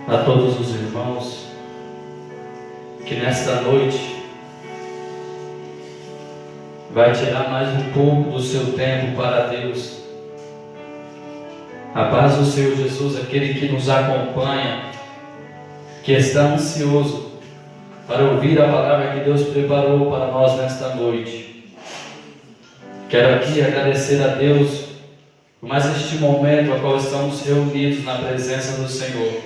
a todos os irmãos que nesta noite vai tirar mais um pouco do seu tempo para Deus. A paz do Senhor Jesus, aquele que nos acompanha, que está ansioso para ouvir a palavra que Deus preparou para nós nesta noite. Quero aqui agradecer a Deus por mais este momento a qual estamos reunidos na presença do Senhor,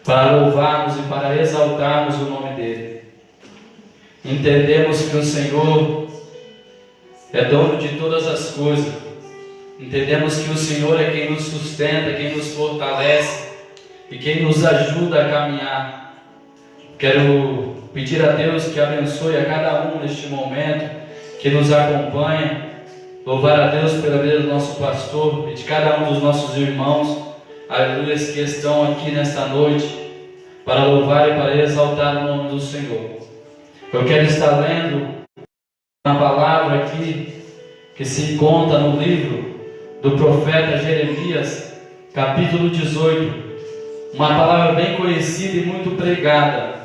para louvarmos e para exaltarmos o nome dEle. Entendemos que o Senhor é dono de todas as coisas. Entendemos que o Senhor é quem nos sustenta, quem nos fortalece e quem nos ajuda a caminhar. Quero pedir a Deus que abençoe a cada um neste momento que nos acompanha. Louvar a Deus pela vida do nosso pastor e de cada um dos nossos irmãos, aleluia, que estão aqui nesta noite para louvar e para exaltar o nome do Senhor. Eu quero estar lendo uma palavra aqui que se encontra no livro do profeta Jeremias, capítulo 18, uma palavra bem conhecida e muito pregada,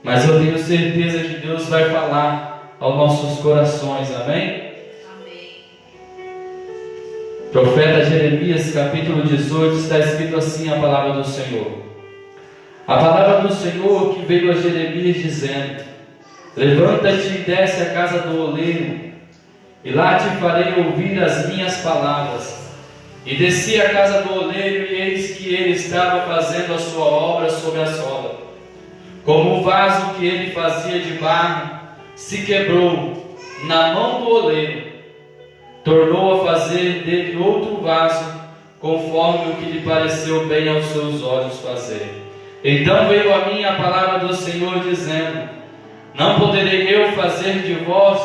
mas eu tenho certeza que Deus vai falar aos nossos corações, amém? Profeta Jeremias, capítulo 18, está escrito assim a palavra do Senhor. A palavra do Senhor que veio a Jeremias dizendo: levanta-te e desce à casa do oleiro, e lá te farei ouvir as minhas palavras. E desci à casa do oleiro, e eis que ele estava fazendo a sua obra sobre a sola. Como o vaso que ele fazia de barro se quebrou na mão do oleiro, tornou a fazer dele outro vaso, conforme o que lhe pareceu bem aos seus olhos fazer. Então veio a mim a palavra do Senhor, dizendo: não poderei eu fazer de vós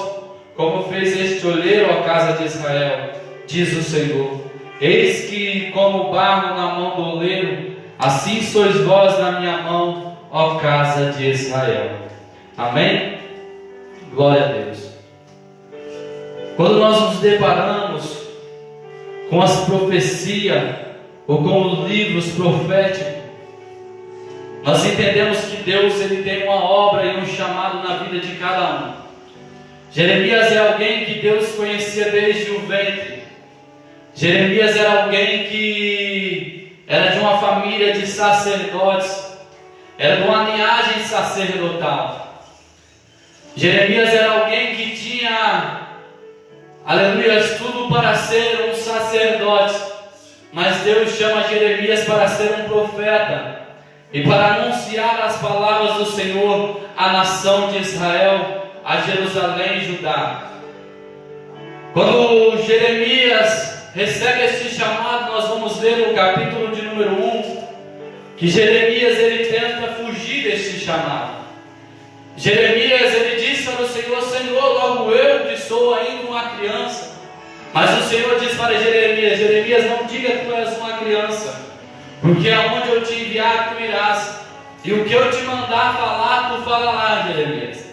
como fez este oleiro, ó casa de Israel, diz o Senhor. Eis que, como barro na mão do oleiro, assim sois vós na minha mão, ó casa de Israel. Amém? Glória a Deus. Quando nós nos deparamos com as profecias ou com os livros proféticos, nós entendemos que Deus ele tem uma obra e um chamado na vida de cada um. Jeremias é alguém que Deus conhecia desde o ventre. Jeremias era alguém que era de uma família de sacerdotes, era de uma linhagem sacerdotal. Jeremias era alguém que tinha, aleluia, tudo para ser um sacerdote, mas Deus chama Jeremias para ser um profeta e para anunciar as palavras do Senhor à nação de Israel, a Jerusalém e Judá. Quando Jeremias recebe este chamado, nós vamos ver no capítulo de número 1 que Jeremias ele tenta fugir deste chamado. Jeremias ele disse para o Senhor: Senhor, logo eu que sou ainda uma criança. Mas o Senhor disse para Jeremias: Jeremias, não diga que tu és uma criança, porque aonde eu te enviar tu irás, e o que eu te mandar falar tu falarás, Jeremias.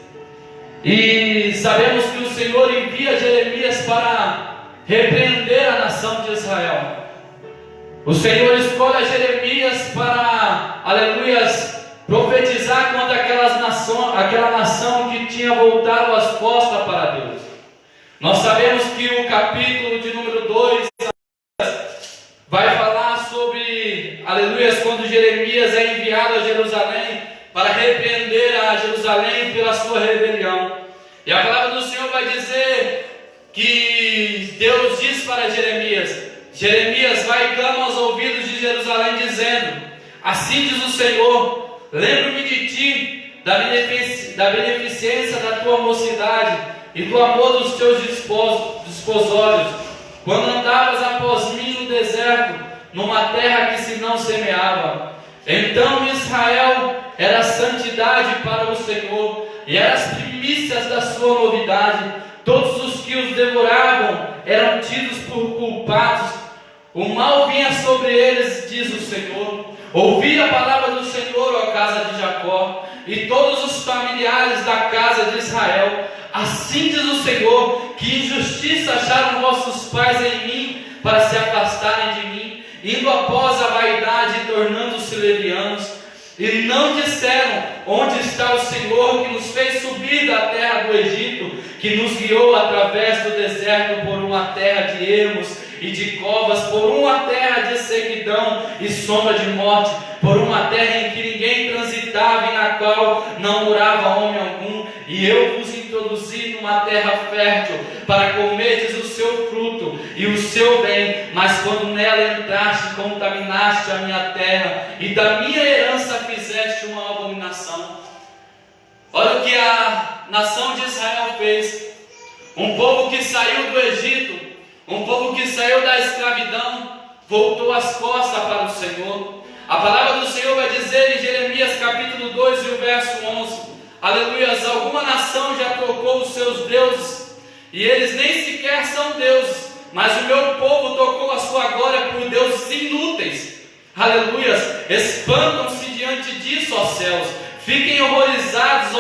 E sabemos que o Senhor envia Jeremias para repreender a nação de Israel. O Senhor escolhe Jeremias para, aleluias, profetizar contra aquela nação que tinha voltado as costas para Deus. Nós sabemos que o capítulo de número 2 vai falar sobre, aleluia, quando Jeremias é enviado a Jerusalém para repreender a Jerusalém pela sua rebelião. E a palavra do Senhor vai dizer que Deus diz para Jeremias: Jeremias, vai e clama aos ouvidos de Jerusalém, dizendo: assim diz o Senhor, lembro-me de ti, da beneficência da tua mocidade e do amor dos teus desposórios, quando andavas após mim no deserto, numa terra que se não semeava. Então Israel era santidade para o Senhor, e eram as primícias da sua novidade. Todos os que os devoravam eram tidos por culpados. O mal vinha sobre eles, diz o Senhor. Ouvi a palavra do Senhor, ó casa de Jacó, e todos os familiares da casa de Israel. Assim diz o Senhor, que injustiça acharam vossos pais em mim, para se afastarem de mim, indo após a vaidade e tornando-se levianos. E não disseram: onde está o Senhor que nos fez subir da terra do Egito, que nos guiou através do deserto por uma terra de ermos e de covas, por uma terra de sequidão e sombra de morte, por uma terra em que ninguém transitava e na qual não morava homem algum. E eu vos introduzi numa terra fértil, para comerdes o seu fruto e o seu bem. Mas quando nela entraste, contaminaste a minha terra, e da minha herança fizeste uma abominação. Olha o que a nação de Israel fez. Um povo que saiu do Egito, um povo que saiu da escravidão, voltou as costas para o Senhor. A palavra do Senhor vai dizer em Jeremias capítulo 2 e o verso 11: aleluias, alguma nação já trocou os seus deuses, e eles nem sequer são deuses, mas o meu povo trocou a sua glória por deuses inúteis. Aleluias, espantam-se diante disso, ó céus, fiquem horrorizados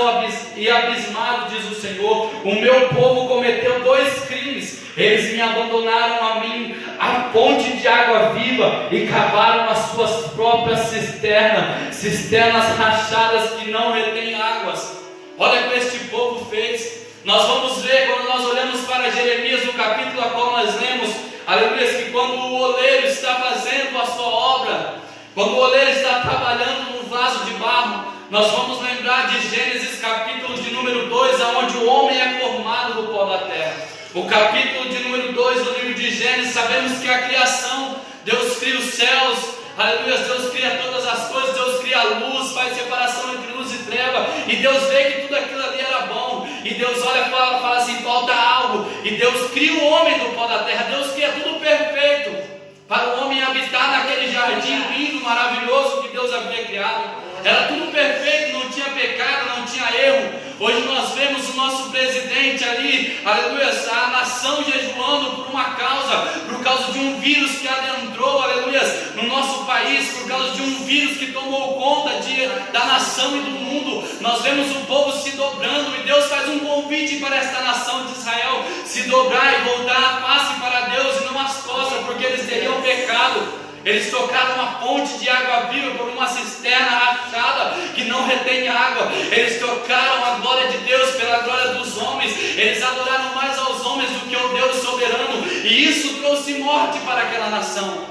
e abismados, diz o Senhor. O meu povo cometeu 2 crimes. Eles me abandonaram a mim, a fonte de água viva, e cavaram as suas próprias cisternas rachadas que não retêm águas. Olha o que este povo fez. Nós vamos ver quando nós olhamos para Jeremias, no capítulo a qual nós lemos, aleluia, que quando o oleiro está fazendo a sua obra, quando o oleiro está trabalhando num vaso de barro, nós vamos lembrar de Gênesis capítulo de número 2, aonde o homem é formado do pó da terra. O capítulo de número 2 do livro de Gênesis, sabemos que a criação, Deus cria os céus, aleluia, Deus cria todas as coisas, Deus cria a luz, faz separação entre luz e treva, e Deus vê que tudo aquilo ali era bom, e Deus olha e fala assim, falta algo, e Deus cria o homem do pó da terra. Deus cria tudo perfeito, para o homem habitar naquele jardim lindo, maravilhoso que Deus havia criado. Era tudo perfeito, não tinha pecado, não tinha erro. Hoje nós vemos o nosso presidente ali, aleluia, a nação jejuando por uma causa, por causa de um vírus que adentrou, aleluia, no nosso país, por causa de um vírus que tomou conta da nação e do mundo. Nós vemos o povo se dobrando, e Deus faz um convite para esta nação de Israel se dobrar e voltar a face para Deus e não as costas, porque eles teriam pecado. Eles tocaram uma fonte de água viva por uma cisterna rachada que não retém água. Eles tocaram a glória de Deus pela glória dos homens. Eles adoraram mais aos homens do que ao Deus soberano, e isso trouxe morte para aquela nação.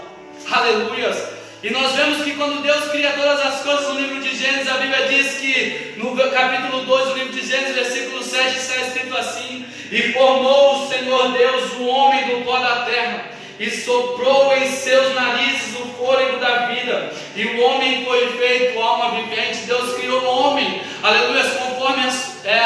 Aleluias. E nós vemos que quando Deus cria todas as coisas no livro de Gênesis, a Bíblia diz que no capítulo 2 do livro de Gênesis, versículo 7, está escrito assim: e formou o Senhor Deus o homem do pó da terra, e soprou em seus narizes o fôlego da vida, e o homem foi feito alma vivente. Deus criou o homem, aleluia, conforme a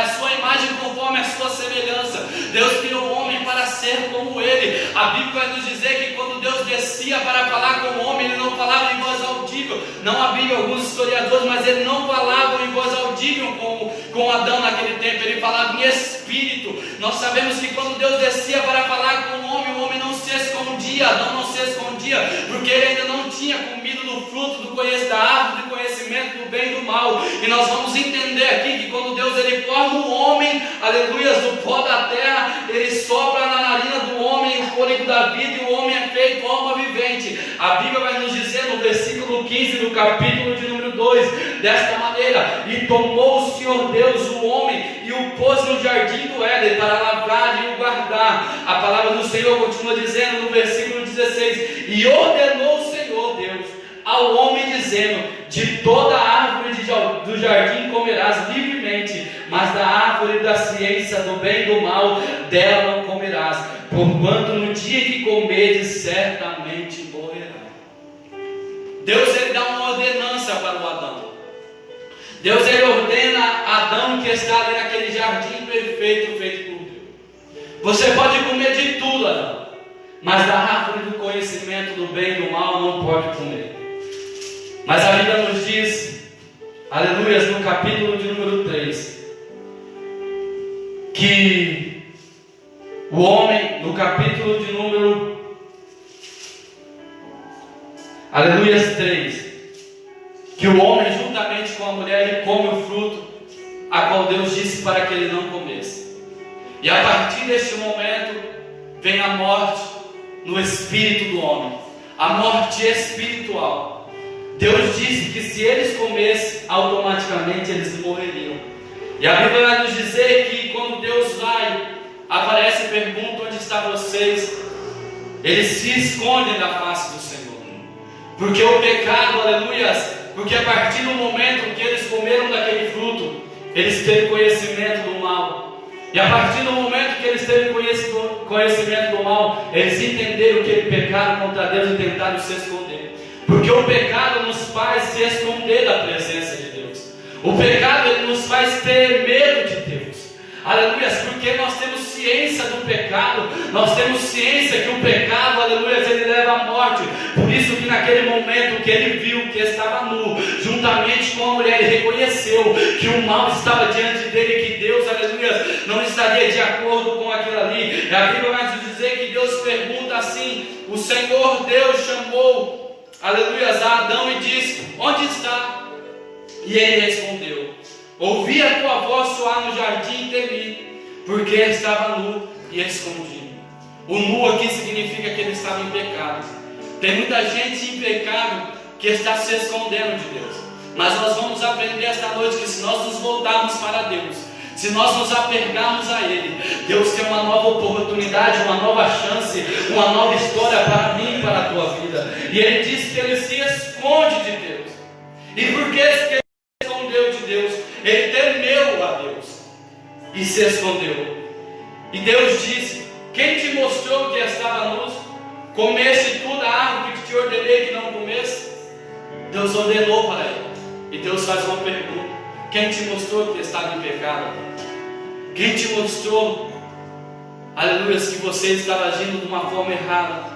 sua imagem, conforme a sua semelhança. Deus criou o homem para ser como ele. A Bíblia vai nos dizer que quando Deus descia para falar com o homem, ele não falava em voz audível. Não havia alguns historiadores, mas ele não falava em voz audível com Adão naquele tempo. Ele falava em espírito. Nós sabemos que quando Deus descia para falar com o homem não se escondia. Adão não se escondia, porque ele ainda não tinha comido do fruto da árvore do conhecimento do bem e do mal. E nós vamos entender aqui que quando Deus ele forma o homem, aleluia, do pó da terra, ele sopra na narina do homem o fôlego da vida, e o homem é feito alma vivente. A Bíblia vai nos dizer no versículo 15 do capítulo de número 2, desta maneira: e tomou o Senhor Deus o homem e o pôs no jardim do Éden para lavrar e o guardar. A palavra do Senhor continua dizendo no versículo 16: e ordenou o Senhor Deus ao homem, dizendo: de toda a árvore do jardim comerás livremente, mas da árvore da ciência do bem e do mal, dela não comerás, porquanto no dia que comeres certamente morrerás. Deus ele dá uma ordenança para o Adão. Deus ele ordena a Adão, que está ali naquele jardim perfeito feito por Deus: você pode comer de tudo, Adão, mas da árvore do conhecimento do bem e do mal não pode comer. Mas a Bíblia nos diz, aleluia, no capítulo de número 3, que o homem, no capítulo de número, aleluia, 3, que o homem juntamente com a mulher ele come o fruto a qual Deus disse para que ele não comesse. E a partir deste momento vem a morte no espírito do homem, a morte espiritual. Deus disse que se eles comessem, automaticamente eles morreriam. E a Bíblia vai nos dizer que quando Deus vai, aparece e pergunta: onde estão vocês? Eles se escondem da face do Senhor. Porque o pecado, aleluias, porque a partir do momento que eles comeram daquele fruto, eles teve conhecimento do mal. E a partir do momento que eles teve conhecimento do mal, eles entenderam que eles pecaram contra Deus e tentaram se esconder. Porque o pecado nos faz se esconder da presença de Deus. O pecado, ele nos faz ter medo de Deus. Aleluia, porque nós temos ciência do pecado, nós temos ciência que o pecado, aleluia, ele leva à morte. Por isso que naquele momento que ele viu que estava nu, juntamente com a mulher, ele reconheceu que o mal estava diante dele, que Deus, aleluia, não estaria de acordo com aquilo ali. E a Bíblia vai nos dizer que Deus pergunta assim: o Senhor Deus chamou, aleluia, a Adão e disse: onde está? E ele respondeu: ouvi a tua voz soar no jardim e temi, porque ele estava nu e escondido. O nu aqui significa que ele estava em pecado. Tem muita gente em pecado que está se escondendo de Deus. Mas nós vamos aprender esta noite que se nós nos voltarmos para Deus, se nós nos apegarmos a Ele, Deus tem uma nova oportunidade, uma nova chance, uma nova história para mim e para a tua vida. E Ele diz que Ele se esconde de Deus. E por que ele escondeu de Deus? Ele temeu a Deus e se escondeu. E Deus disse: quem te mostrou que estava nu? Comesse tu da árvore que te ordenei que não comesse? Deus ordenou para ele. E Deus faz uma pergunta: quem te mostrou que estava em pecado? Quem te mostrou, aleluia, que você estava agindo de uma forma errada?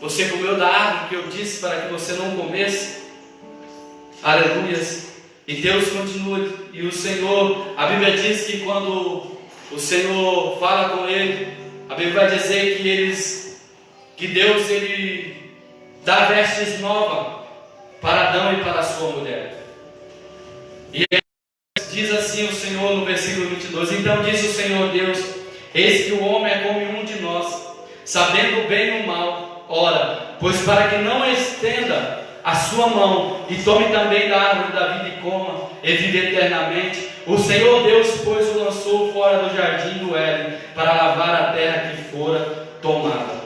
Você comeu da árvore que eu disse para que você não comesse? Aleluia. E Deus continua, e o Senhor, a Bíblia diz que quando o Senhor fala com ele, a Bíblia vai dizer que Deus, ele dá vestes novas para Adão e para a sua mulher. E diz assim o Senhor no versículo 22: então disse o Senhor Deus: eis que o homem é como um de nós, sabendo o bem e o mal. Ora, pois para que não estenda a sua mão e tome também da árvore da vida e coma e vive eternamente, o Senhor Deus, pois, o lançou fora do jardim do Éden para lavar a terra que fora tomada.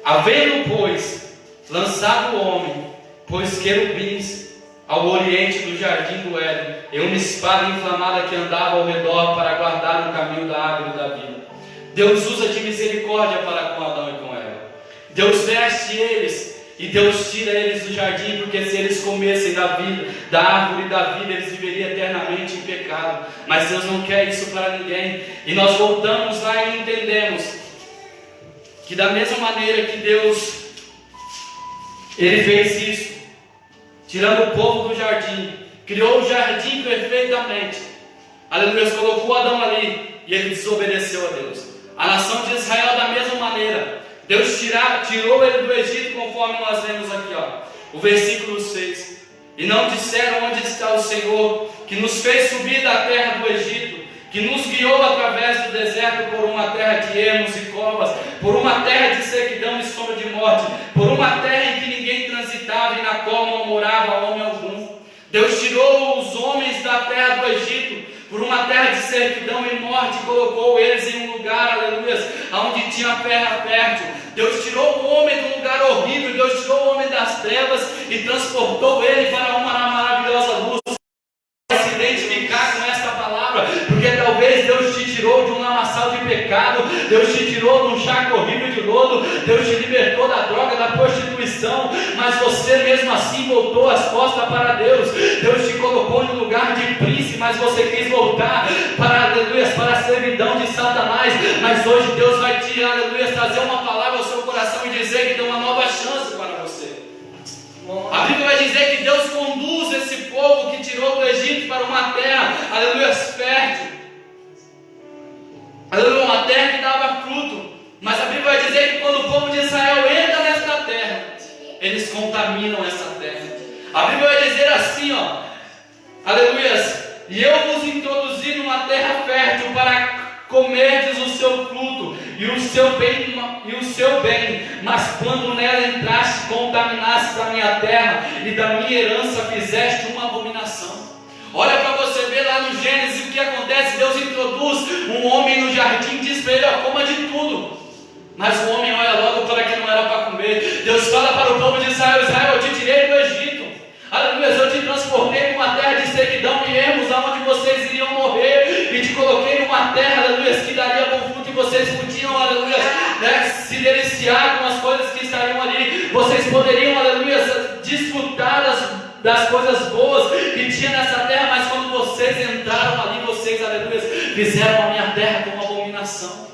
Havendo, pois, lançado o homem, pois querubins ao oriente do jardim do Éden, e uma espada inflamada que andava ao redor para guardar o caminho da árvore da vida. Deus usa de misericórdia para com Adão e com Eva. Deus veste eles e Deus tira eles do jardim, porque se eles comessem da árvore da vida, eles viveriam eternamente em pecado. Mas Deus não quer isso para ninguém. E nós voltamos lá e entendemos que da mesma maneira que Deus, Ele fez isso, tirando o povo do jardim, criou o jardim perfeitamente, aleluia, colocou Adão ali, e ele desobedeceu a Deus. A nação de Israel da mesma maneira, Deus tirou ele do Egito, conforme nós vemos aqui, o versículo 6. E não disseram: onde está o Senhor, que nos fez subir da terra do Egito, que nos guiou através do deserto por uma terra de ermos e covas, por uma terra de sequidão e sombra de morte, por uma terra em que ninguém transitava e na qual não morava homem algum. Deus tirou os homens da terra do Egito, por uma terra de servidão e morte, colocou eles em um lugar, aleluia, onde tinha terra fértil. Deus tirou o homem de um lugar horrível, Deus tirou o homem das trevas e transportou ele para uma maravilhosa luz. Se identificar com esta palavra, porque talvez Deus te tirou de um lamaçal de pecado, Deus te tirou de um charco horrível de lodo, Deus te libertou da droga, da prostituição, mas você mesmo assim voltou as costas para Deus. Deus te colocou no lugar de príncipe, mas você quis voltar para, aleluia, para a servidão de Satanás. Mas hoje Deus vai te, aleluia, trazer uma palavra ao seu coração e dizer que tem uma nova chance para você. A Bíblia vai dizer que Deus conduz esse povo que tirou do Egito para uma terra, aleluia, fértil, aleluia, uma terra que dava fruto. Mas a Bíblia vai dizer que quando o povo de Israel entra nesta terra, eles contaminam essa terra. A Bíblia vai dizer assim, aleluia: e eu vos introduzi numa terra fértil para comerdes o seu fruto e o seu bem e o seu bem, mas quando nela entraste, contaminaste a minha terra, e da minha herança fizeste uma abominação. Olha para você ver lá no Gênesis o que acontece. Deus introduz um homem no jardim e diz para ele: coma de tudo. Mas o homem olha logo para que não era para comer. Deus fala para o povo de Israel: Israel, eu te tirei do Egito, aleluia, eu te transportei para uma terra de sequidão e ermos, aonde vocês iriam morrer, e te coloquei numa terra, aleluia, que daria bom fruto, e vocês podiam, aleluia, se deliciar com as coisas que estariam ali. Vocês poderiam, aleluia, desfrutar das coisas boas que tinha nessa terra, mas quando vocês entraram ali, vocês, aleluia, fizeram a minha terra como abominação.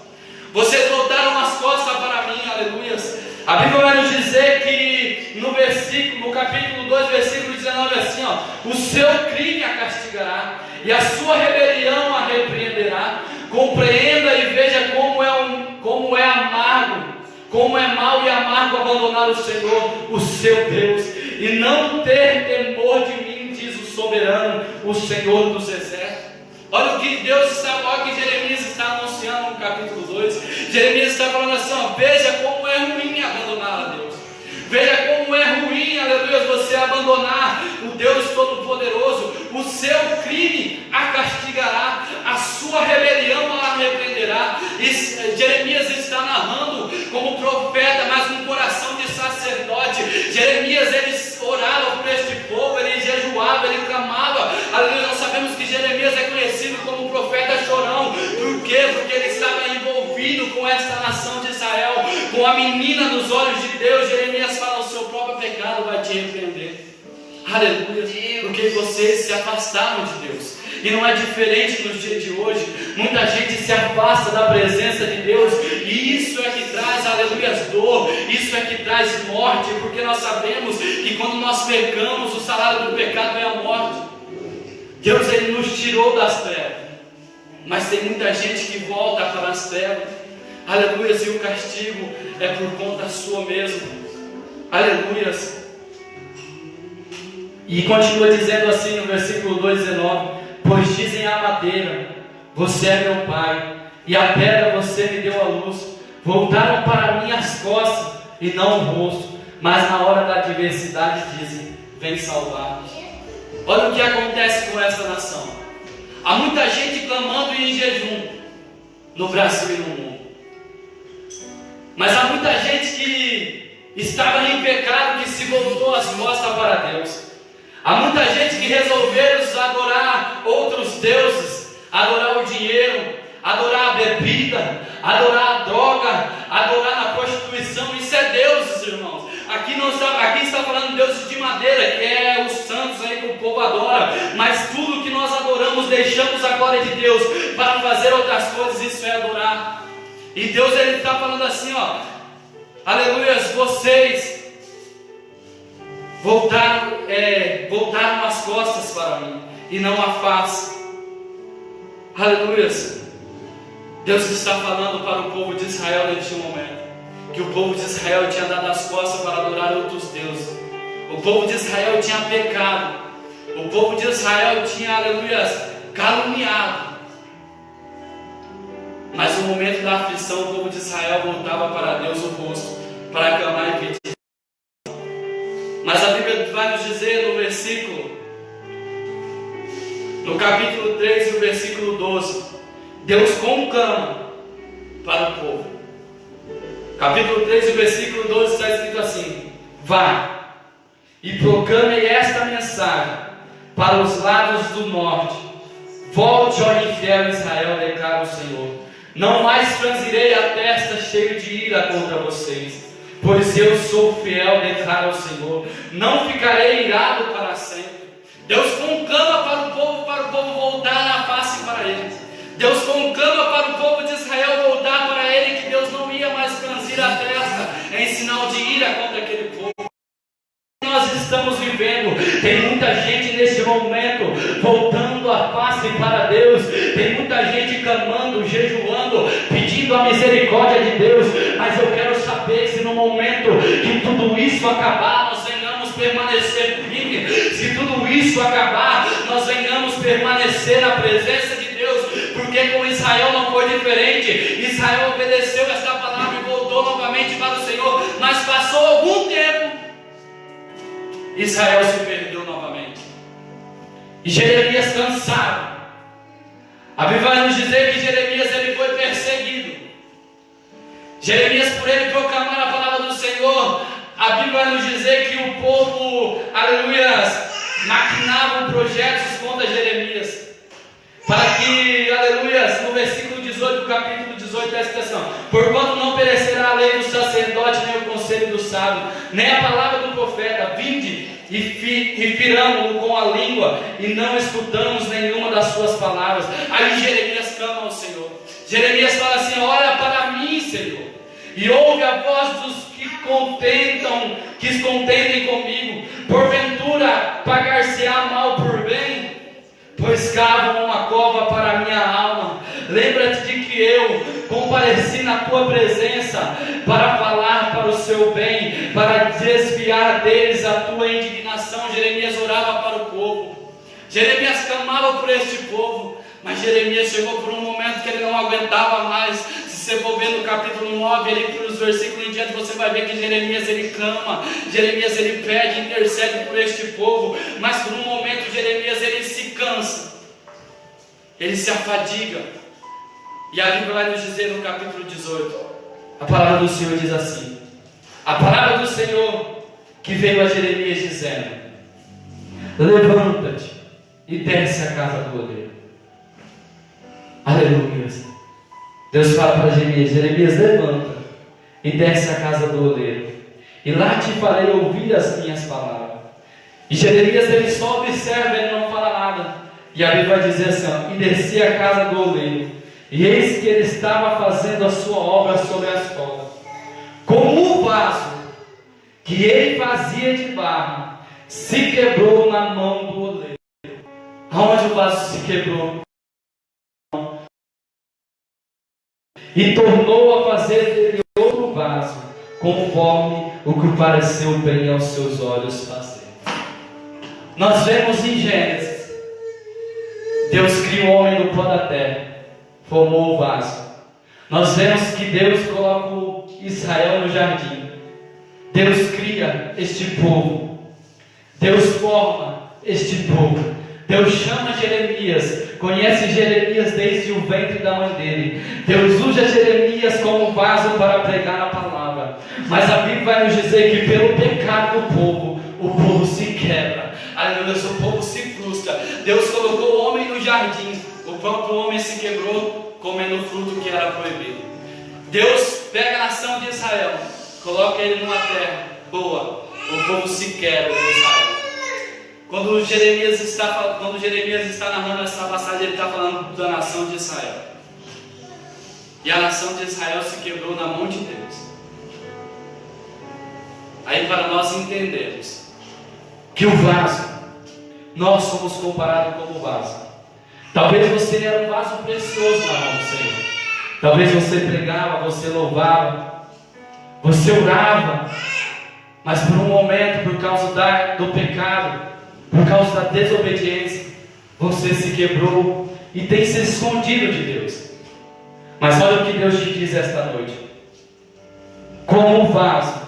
Vocês voltaram as costas para mim, aleluia. A Bíblia vai nos dizer que no capítulo 2, versículo 19, assim, o seu crime a castigará, e a sua rebelião a repreenderá. Compreenda e veja como é amargo, como é mau e amargo abandonar o Senhor, o seu Deus, e não ter temor de mim, diz o soberano, o Senhor dos exércitos. Olha o que olha o que Jeremias está anunciando no capítulo 2. Jeremias está falando assim: veja como é ruim abandonar a Deus. Veja como é ruim, aleluia, você abandonar o Deus Todo-Poderoso. O seu crime a castigará, a sua rebelião a repreenderá. E Jeremias está narrando como profeta, mas com coração de sacerdote. Jeremias, ele orava por este povo, ele jejuava, ele clamava. Aleluia, nós sabemos que Jeremias é conhecido como profeta chorão. Por quê? Porque ele estava envolvido com esta nação de Israel, com a menina nos olhos de Deus. Jeremias fala: o seu próprio pecado vai te repreender. Aleluia, porque vocês se afastaram de Deus. E não é diferente nos dias de hoje. Muita gente se afasta da presença de Deus, e isso é que traz, aleluia, dor, isso é que traz morte, porque nós sabemos que quando nós pecamos, o salário do pecado é a morte. Deus, ele nos tirou das trevas, mas tem muita gente que volta para as trevas, aleluia, e o castigo é por conta sua mesmo, aleluia. E continua dizendo assim no versículo 2:19: pois dizem à madeira, você é meu pai, e a pedra, você me deu a luz. Voltaram para mim as costas e não o rosto, mas na hora da adversidade dizem: vem salvar. Olha o que acontece com essa nação. Há muita gente clamando em jejum no Brasil e no mundo, mas há muita gente que estava em pecado, que se voltou as costas para Deus. Há muita gente que resolveram adorar outros deuses, adorar o dinheiro, adorar a bebida, adorar a droga, adorar a prostituição. Isso é deuses, irmãos. Aqui está falando de deuses de madeira, que é os santos aí que o povo adora. Mas tudo que nós adoramos, deixamos a glória de Deus para fazer outras coisas, isso é adorar. E Deus, ele está falando assim, aleluia, vocês voltaram as costas para mim e não a face. Aleluia. Deus está falando para o povo de Israel neste momento, que o povo de Israel tinha dado as costas para adorar outros deuses. O povo de Israel tinha pecado. O povo de Israel tinha, aleluia, caluniado. Mas no momento da aflição, o povo de Israel voltava para Deus o rosto, para clamar e pedir. Mas a Bíblia vai nos dizer no capítulo 3 e o versículo 12, Deus conclama para o povo. Capítulo 3 e versículo 12 está escrito assim: vá e proclame esta mensagem para os lados do norte: volte, ó infiel Israel, declara o Senhor, não mais franzirei a testa cheio de ira contra vocês, pois eu sou fiel, declara o Senhor, não ficarei irado para sempre. Deus conclama para o povo voltar a face para ele. Deus conclama para o povo de Israel voltar para ele, que Deus não ia mais franzir a testa em sinal de ira contra aquele povo. Nós estamos vivendo, tem muita gente neste momento voltando a face para Deus, tem muita gente clamando, jejuando, pedindo a misericórdia de Deus, mas eu quero saber se no momento que tudo isso acabar, nós venhamos permanecer firmes. Se tudo isso acabar, nós venhamos permanecer na presença de Deus, porque com Israel não foi diferente. Israel obedeceu esta palavra e voltou novamente algum tempo, Israel se perdeu novamente. E Jeremias cansado. A Bíblia vai nos dizer que Jeremias ele foi perseguido. Jeremias, por ele proclamar a palavra do Senhor, a Bíblia vai nos dizer que o povo, aleluias, maquinavam projetos contra Jeremias. Para que, aleluias, no versículo 18 do capítulo 18, presta atenção: porquanto não perecerá a lei do sacerdote, nem o conselho do sábio, nem a palavra do profeta, vinde e firamo-lo com a língua, e não escutamos nenhuma das suas palavras. Aí Jeremias clama ao Senhor. Jeremias fala assim: olha para mim, Senhor, e ouve a voz dos que se contendem comigo. Porventura pagar-se-á mal por bem? Pois cavam uma cova para a minha alma. Lembra-te de que eu compareci na tua presença para falar para o seu bem, para desviar deles a tua indignação. Jeremias orava para o povo, Jeremias clamava por este povo, mas Jeremias chegou por um momento que ele não aguentava mais. Se você for ver no capítulo 9, ali para os versículos em diante, você vai ver que Jeremias ele clama, Jeremias ele pede, intercede por este povo, mas por um momento Jeremias ele se cansa, ele se afadiga. E a Bíblia vai nos dizer no capítulo 18, a palavra do Senhor diz assim: a palavra do Senhor que veio a Jeremias dizendo: levanta-te e desce a casa do oleiro. Aleluia. Deus fala para Jeremias: Jeremias, levanta e desce a casa do oleiro, e lá te farei ouvir as minhas palavras. E Jeremias ele só observa, ele não fala nada. E a Bíblia vai dizer assim: ó, e desci a casa do oleiro, e eis que ele estava fazendo a sua obra sobre as cordas, como o vaso que ele fazia de barro se quebrou na mão do oleiro. Aonde o vaso se quebrou, e tornou a fazer dele outro vaso, conforme o que pareceu bem aos seus olhos fazer. Nós vemos em Gênesis, Deus cria o homem do pó da terra, formou o vaso. Nós vemos que Deus coloca Israel no jardim, Deus cria este povo, Deus forma este povo, Deus chama Jeremias, conhece Jeremias desde o ventre da mãe dele. Deus usa Jeremias como vaso para pregar a palavra. Mas a Bíblia vai nos dizer que pelo pecado do povo, o povo se quebra. Aleluia, o povo se frustra. Deus colocou o homem no jardim, o próprio homem se quebrou comendo o fruto que era proibido. Deus pega a nação de Israel, coloca ele numa terra boa, o povo se quebra de Israel. Quando Jeremias está narrando essa passagem, ele está falando da nação de Israel. E a nação de Israel se quebrou na mão de Deus. Aí para nós entendermos que o vaso, nós somos comparados como vaso. Talvez você era um vaso precioso na mão do Senhor. Talvez você pregava, você louvava, você orava, mas por um momento, por causa do pecado, por causa da desobediência, você se quebrou e tem se escondido de Deus. Mas olha o que Deus te diz esta noite: como o vaso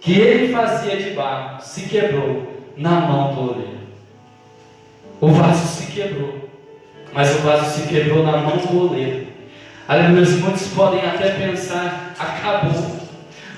que ele fazia de barro se quebrou na mão do oleiro. O vaso se quebrou, mas o vaso se quebrou na mão do oleiro. Aleluia. Muitos podem até pensar: acabou,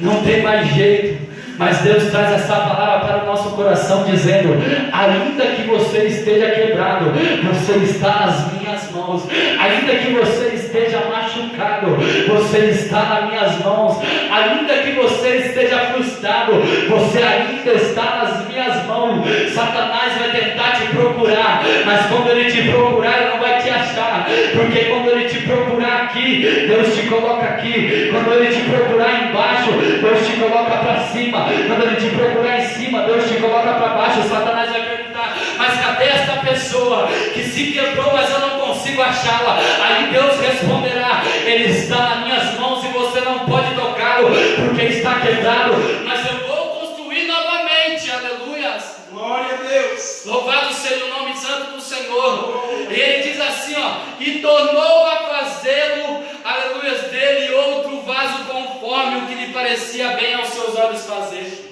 não tem mais jeito. Mas Deus traz essa palavra para o nosso coração, dizendo: ainda que você esteja quebrado, você está nas minhas mãos. Ainda que você esteja machucado, você está nas minhas mãos. Ainda que você esteja frustrado, você ainda está nas minhas mãos. Satanás vai tentar te procurar, mas quando ele te procurar, ele não vai te achar. Porque quando ele te procurar aqui, Deus te coloca aqui. Quando ele te procurar embaixo, Deus te coloca para cima. Quando ele te procurar em cima, Deus te coloca para baixo. Satanás vai perguntar: mas cadê esta pessoa que se quebrou, mas eu não consigo achá-la? Aí Deus responderá: ele está nas minhas mãos e você não pode tocá-lo, porque está quebrado, mas eu vou construir novamente. Aleluias, glória a Deus. Louvado seja o nome santo do Senhor. E ele diz assim, ó: e tornou a fazê-lo, aleluias, dele outro vaso conforme o que lhe parecia bem aos seus olhos fazer.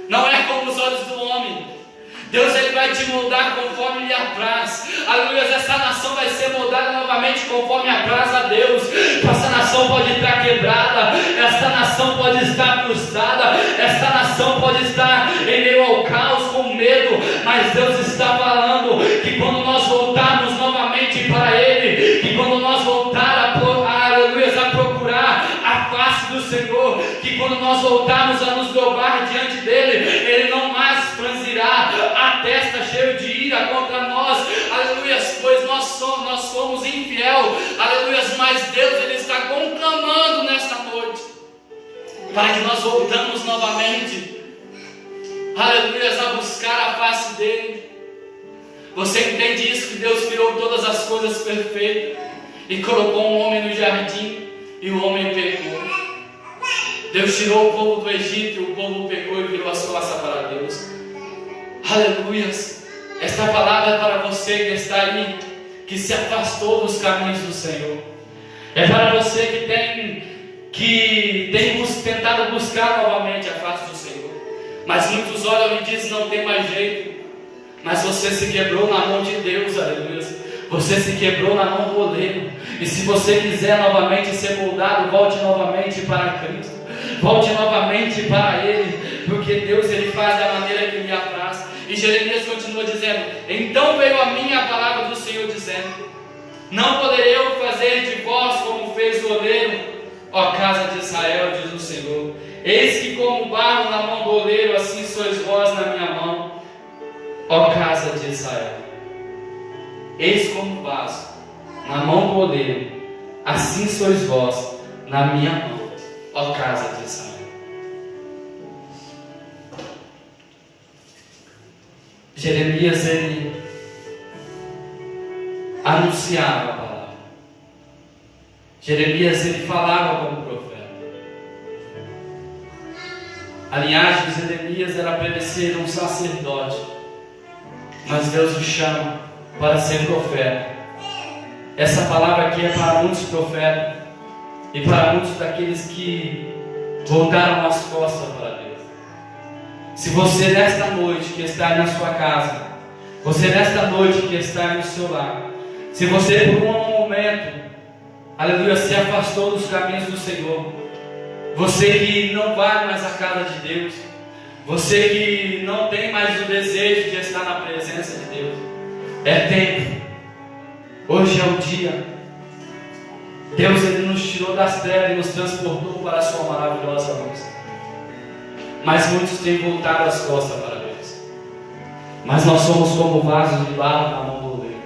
Não é como os olhos do homem. Deus, ele vai te moldar conforme lhe apraz. Aleluia, essa nação vai ser moldada novamente conforme apraz a Deus. Essa nação pode estar quebrada, esta nação pode estar frustrada, esta nação pode estar em meio ao caos, com medo, mas Deus está falando que quando nós voltarmos novamente para Ele, que quando nós voltar a procurar a face do Senhor, que quando nós voltarmos a nos dobrar diante dEle, Ele não mais franzirá a testa cheio de ira contra nós, aleluia, pois nós fomos infiel, aleluia, mas Deus, ele está conclamando nesta noite, para que nós voltamos novamente, aleluia, a buscar a face dele. Você entende isso, que Deus criou todas as coisas perfeitas, e colocou um homem no jardim, e o homem pecou. Deus tirou o povo do Egito, e o povo pecou e virou as costas para Deus. Aleluias, esta palavra é para você que está aí, que se afastou dos caminhos do Senhor. É para você que tem tentado buscar novamente a face do Senhor, mas muitos olham e dizem: não tem mais jeito. Mas você se quebrou na mão de Deus, aleluia. Você se quebrou na mão do oleiro. E se você quiser novamente ser moldado, volte novamente para Cristo, volte novamente para Ele, porque Deus, ele faz da maneira que lhe apraz. E Jeremias continua dizendo: então veio a mim a palavra do Senhor dizendo: não poderei eu fazer de vós como fez o oleiro, ó casa de Israel, diz o Senhor. Eis que como barro na mão do oleiro, assim sois vós na minha mão, ó casa de Israel. Eis como vaso na mão do oleiro, assim sois vós na minha mão, ó casa de Israel. Jeremias, ele anunciava a palavra. Jeremias, ele falava como profeta. A linhagem de Jeremias era para ele ser um sacerdote, mas Deus o chama para ser profeta. Essa palavra aqui é para muitos profetas e para muitos daqueles que voltaram as costas para Deus. Se você nesta noite que está aí na sua casa, você nesta noite que está aí no seu lar, se você por um momento, aleluia, se afastou dos caminhos do Senhor, você que não vai mais à casa de Deus, você que não tem mais o desejo de estar na presença de Deus, é tempo. Hoje é o dia. Deus, ele nos tirou das trevas e nos transportou para a sua maravilhosa luz. Mas muitos têm voltado as costas para Deus. Mas nós somos como vasos de barro na mão do oleiro.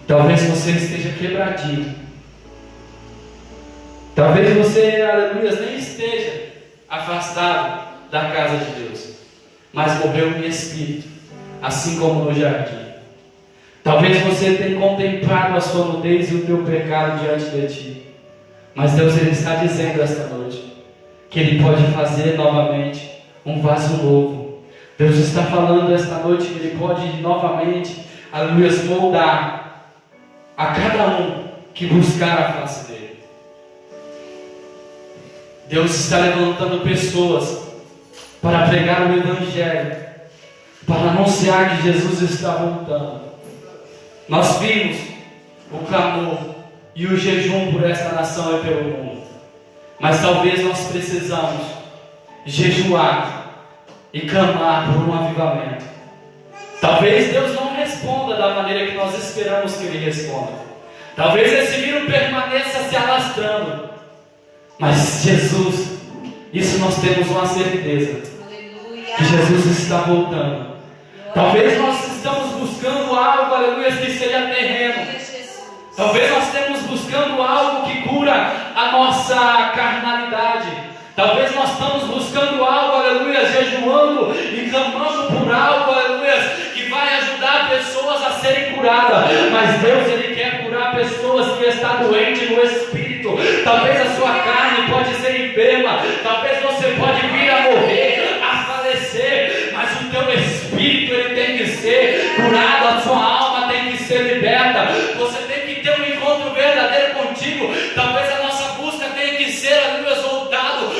Talvez você esteja quebradinho. Talvez você, aleluia, nem esteja afastado da casa de Deus, mas morreu em espírito, assim como no jardim. Talvez você tenha contemplado a sua nudez e o teu pecado diante de ti, mas Deus, ele está dizendo esta noite que Ele pode fazer novamente um vaso novo. Deus está falando esta noite que Ele pode novamente, aleluia, moldar a cada um que buscar a face dEle. Deus está levantando pessoas para pregar o Evangelho, para anunciar que Jesus está voltando. Nós vimos o clamor e o jejum por esta nação e pelo mundo, mas talvez nós precisamos jejuar e clamar por um avivamento. Talvez Deus não responda da maneira que nós esperamos que Ele responda. Talvez esse vírus permaneça se alastrando, mas Jesus, isso nós temos uma certeza, que Jesus está voltando. Talvez nós estamos buscando algo, aleluia, que seja terreno. Talvez nós estemos buscando algo que cura a nossa carnalidade. Talvez nós estamos buscando algo, aleluia, jejuando e clamando por algo, aleluia, que vai ajudar pessoas a serem curadas. Mas Deus, Ele quer curar pessoas que estão doentes no espírito. Talvez a sua carne pode ser enferma. Talvez você pode vir a morrer, a falecer. Mas o teu espírito, ele tem que ser curado. A sua alma tem que ser liberta. Você tem que ter um encontro verdadeiro contigo. Talvez a nossa busca tenha que ser, aleluia, voltado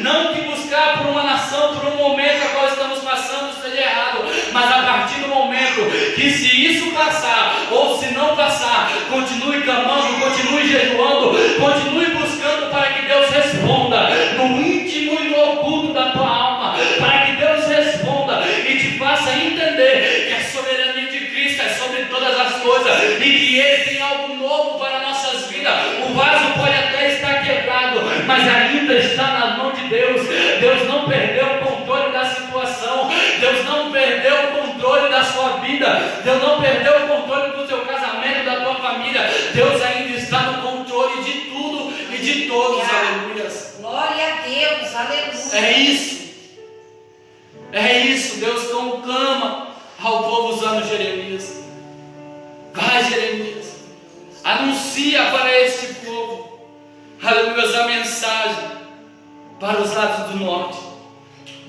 Não que buscar por uma nação, por um momento a qual estamos passando seja errado, mas a partir do momento que, se isso passar ou se não passar, continue clamando, continue jejuando, continue buscando para que Deus responda no íntimo e no oculto da tua alma, para que Deus responda e te faça entender que a soberania de Cristo é sobre todas as coisas e que Ele tem algo novo para nossas vidas. O vaso pode até estar quebrado, mas ainda está na mão de Deus. Deus não perdeu o controle da situação, Deus não perdeu o controle da sua vida, Deus não perdeu o controle do teu casamento, da tua família. Deus ainda está no controle de tudo e de todos. Aleluias. Glória a Deus, aleluia. É isso, Deus clama ao povo usando Jeremias. Vai, Jeremias, anuncia para este povo, aleluia, a mensagem para os lados do norte.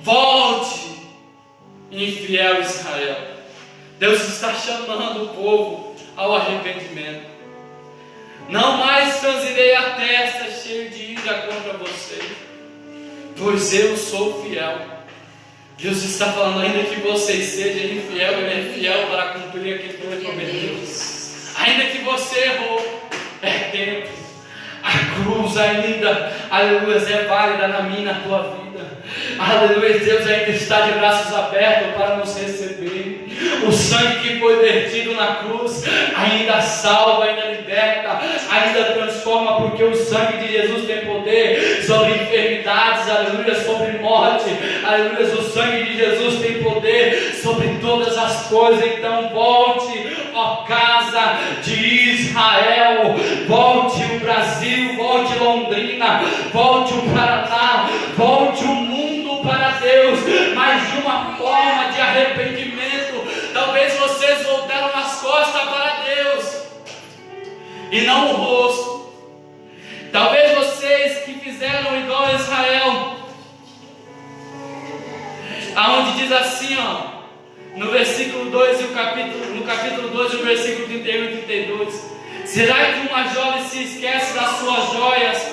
Volte, infiel Israel. Deus está chamando o povo ao arrependimento. Não mais franzirei a testa cheio de ira contra vocês, pois eu sou fiel. Deus está falando, ainda que vocês sejam infiel, Ele é fiel para cumprir aquilo que Ele prometeu. Ainda que você errou, é tempo. A cruz ainda, aleluia, é válida na minha e na tua vida. Aleluia, Deus ainda está de braços abertos para nos receber. O sangue que foi vertido na cruz ainda salva, ainda liberta, ainda transforma, porque o sangue de Jesus tem poder sobre enfermidades, aleluia, sobre morte, aleluia. O sangue de Jesus tem poder sobre todas as coisas. Então volte, ó casa de Israel, volte o Brasil, volte Londrina, volte o Paraná, volte o mundo para Deus, mas de uma forma de arrependimento. Talvez vocês voltaram as costas para Deus e não o rosto. Talvez vocês que fizeram igual a Israel, aonde diz assim, ó, no versículo 2 e no capítulo 2, no versículo 31 e 32: será que uma jovem se esquece das suas joias,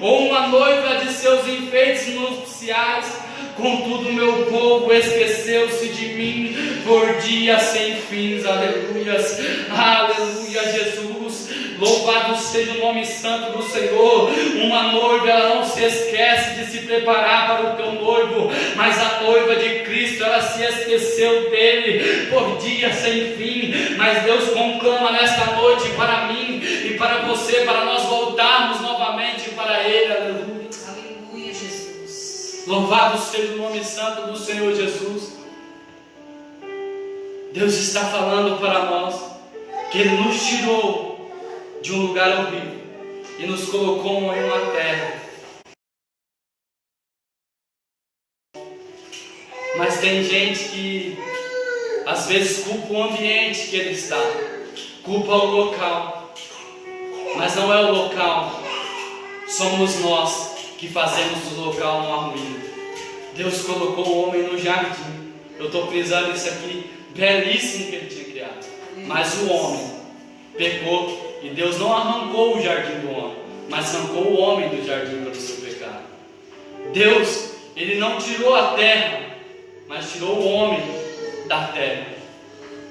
ou uma noiva de seus enfeites nupciais? Contudo, meu povo esqueceu-se de mim por dias sem fins. Aleluias, aleluia, Jesus. Louvado seja o nome santo do Senhor. Uma noiva, ela não se esquece de se preparar para o teu noivo, mas a noiva de Cristo, ela se esqueceu dele por dias sem fim. Mas Deus conclama nesta noite para mim e para você, para nós voltarmos novamente para Ele. Aleluia. Aleluia, Jesus. Louvado seja o nome santo do Senhor Jesus. Deus está falando para nós que Ele nos tirou de um lugar horrível e nos colocou em uma terra. Mas tem gente que às vezes culpa o ambiente que ele está, culpa o local, mas não é o local, somos nós que fazemos do local uma ruína. Deus colocou o homem no jardim. Eu estou frisando isso aqui, belíssimo que Ele tinha criado, mas o homem pecou. E Deus não arrancou o jardim do homem, mas arrancou o homem do jardim pelo seu pecado. Deus, Ele não tirou a terra, mas tirou o homem da terra.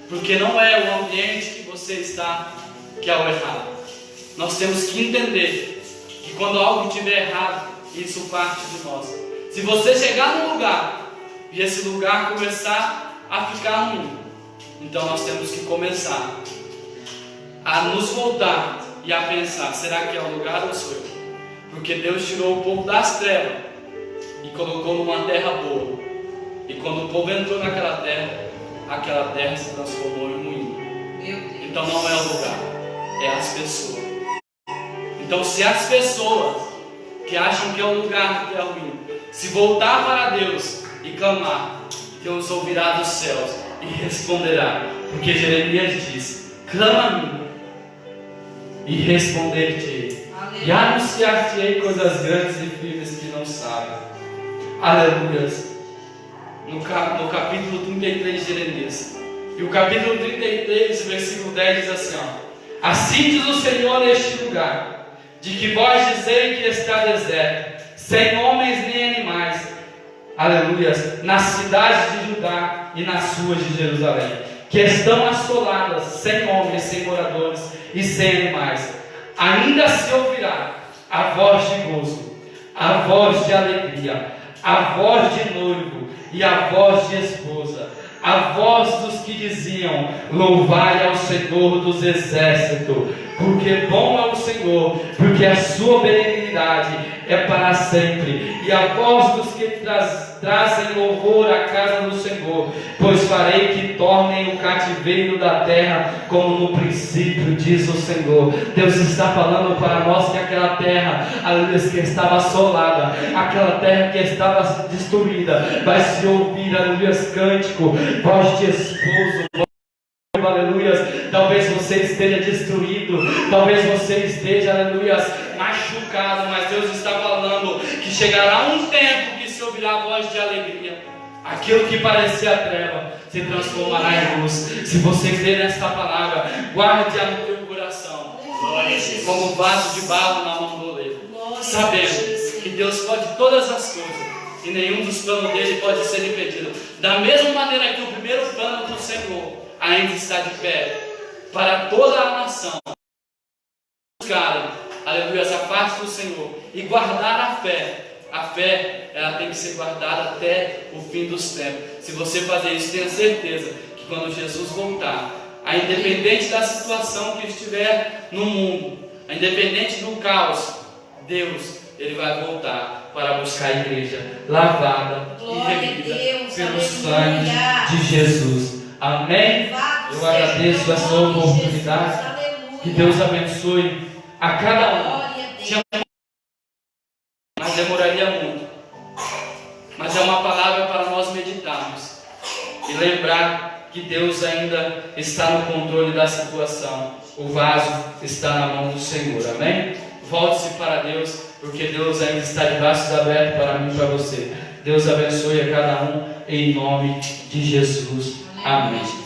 Porque não é o ambiente que você está que é o errado. Nós temos que entender que quando algo estiver errado, isso parte de nós. Se você chegar num lugar e esse lugar começar a ficar ruim, então nós temos que começar a nos voltar e a pensar: será que é o lugar ou sou eu? Porque Deus tirou o povo das trevas e colocou numa terra boa. E quando o povo entrou naquela terra se transformou em ruim. Então não é o lugar, é as pessoas. Então se as pessoas que acham que é o lugar que é ruim se voltar para Deus e clamar, Deus ouvirá dos céus e responderá. Porque Jeremias diz: clama a mim e responder-te-ei, e anunciar-te-ei coisas grandes e firmes que não sabes. Aleluias. No capítulo 33 de Jeremias, e o capítulo 33, versículo 10 diz assim, ó: assim diz o Senhor neste lugar, de que vós dizei que está deserto, sem homens nem animais, aleluias, nas cidades de Judá e nas ruas de Jerusalém, que estão assoladas, sem homens, sem moradores e sem animais. Ainda se ouvirá a voz de gozo, a voz de alegria, a voz de noivo e a voz de esposa, a voz dos que diziam: louvai ao Senhor dos exércitos, porque bom é o Senhor, porque a sua benignidade é para sempre. E a voz dos que trazem louvor à casa do Senhor, pois farei que tornem o cativeiro da terra como no princípio, diz o Senhor. Deus está falando para nós que aquela terra, aleluia, que estava assolada, aquela terra que estava destruída, vai se ouvir, aleluia, cântico, voz de esposo, aleluia. Talvez você esteja destruído, talvez você esteja, aleluia, machucado, mas Deus está falando que chegará um tempo que se ouvirá a voz de alegria. Aquilo que parecia treva se transformará em luz. Se você crer nesta palavra, guarde-a no teu coração, como vaso de barro na mão do oleiro, sabendo que Deus pode todas as coisas e nenhum dos planos dele pode ser impedido. Da mesma maneira que o primeiro plano do Senhor ainda está de pé para toda a nação, buscarem, aleluia, essa parte do Senhor e guardar a fé. A fé, ela tem que ser guardada até o fim dos tempos. Se você fazer isso, tenha certeza que quando Jesus voltar, independente da situação que estiver no mundo, independente do caos, Deus, Ele vai voltar para buscar a igreja lavada e remida pelo sangue de Jesus. Amém? Eu agradeço essa oportunidade. Que Deus abençoe a cada um. Mas demoraria muito. Mas é uma palavra para nós meditarmos e lembrar que Deus ainda está no controle da situação. O vaso está na mão do Senhor. Amém? Volte-se para Deus, porque Deus ainda está de braços abertos para mim e para você. Deus abençoe a cada um em nome de Jesus. Amém.